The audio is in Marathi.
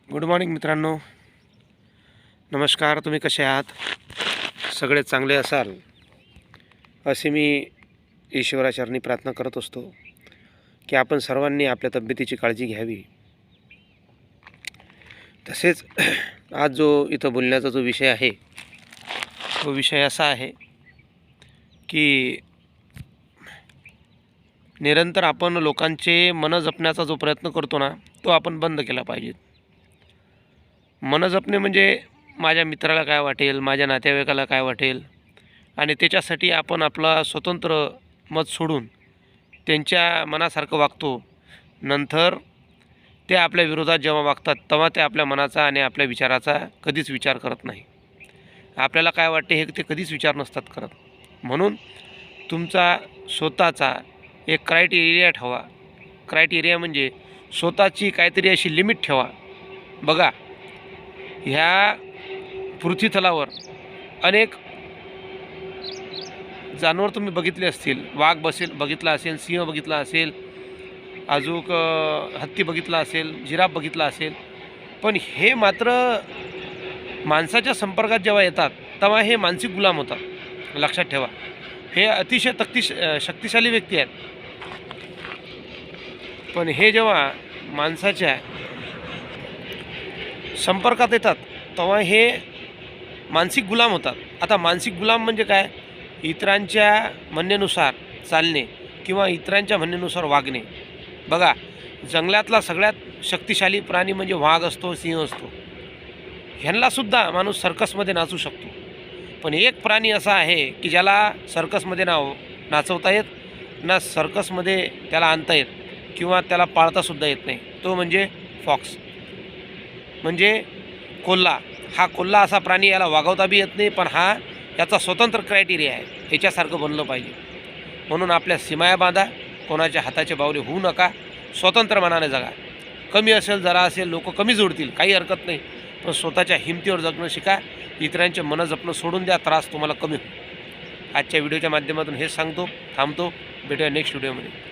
गुड मॉर्निंग मित्रांनो, नमस्कार. तुम्ही कसे आहात? सगळे चांगले असाल असे मी ईश्वराचरणी प्रार्थना करत असतो की आपण सर्वांनी आपल्या तब्येतीची काळजी घ्यावी. तसेच आज जो इथं बोलण्याचा जो विषय आहे तो विषय असा आहे की निरंतर आपण लोकांचे मन जपण्याचा जो प्रयत्न करतो ना, तो आपण बंद केला पाहिजे. मन जपणे म्हणजे माझ्या मित्राला काय वाटेल, माझ्या नातेवाईकाला काय वाटेल, आणि त्याच्यासाठी आपण आपला स्वतंत्र मत सोडून त्यांच्या मनासारखं वागतो. नंतर ते आपल्या विरोधात जेव्हा वागतात तेव्हा ते आपल्या मनाचा आणि आपल्या विचाराचा कधीच विचार करत नाही. आपल्याला काय वाटते हे ते कधीच विचार नसतात करत. म्हणून तुमचा स्वतःचा एक क्रायटेरिया ठेवा. क्रायटेरिया म्हणजे स्वतःची काहीतरी अशी लिमिट ठेवा. बघा, ह्या पृथ्वीतलावर अनेक जानवर तुम्ही बघितले असतील. वाघ बघितला असेल, सिंह बघितला असेल, अजून हत्ती बघितला असेल, जिराफ बघितला असेल. पण हे मात्र माणसाच्या संपर्कात जेव्हा येतात तेव्हा हे मानसिक गुलाम होतात. लक्षात ठेवा, हे अतिशय शक्तिशाली व्यक्ती आहेत. पण हे जेव्हा माणसाच्या संपर्कात येतात तेव्हा हे मानसिक गुलाम होतात. आता मानसिक गुलाम म्हणजे काय? इतरांच्या म्हणण्यानुसार चालणे किंवा इतरांच्या म्हणण्यानुसार वागणे. बघा, जंगलातला सगळ्यात शक्तिशाली प्राणी म्हणजे वाघ असतो, सिंह असतो. ह्यांनासुद्धा माणूस सर्कसमध्ये नाचू शकतो. पण एक प्राणी असा आहे की ज्याला सर्कसमध्ये नाचवता येत ना, सर्कसमध्ये त्याला आणता येत किंवा त्याला पाळतासुद्धा येत नाही. तो म्हणजे फॉक्स, म्हणजे कोल्हा. हा कोल्हा असा प्राणी, याला वागवता बी येत नाही, पण हा याचा स्वतंत्र क्रायटेरिया आहे. याच्यासारखं बनलं पाहिजे. म्हणून आपल्या सीमाया बांधा, कोणाच्या हाताचे बावले होऊ नका, स्वतंत्र मनाने जगा. कमी असेल, जरा असेल, लोक कमी जोडतील, काही हरकत नाही, पण स्वतःच्या हिमतीवर जगणं शिका. इतरांचे मन जपणं सोडून द्या, त्रास तुम्हाला कमी होईल. आजच्या व्हिडिओच्या माध्यमातून हेच सांगतो. थांबतो, भेटूया नेक्स्ट व्हिडिओमध्ये.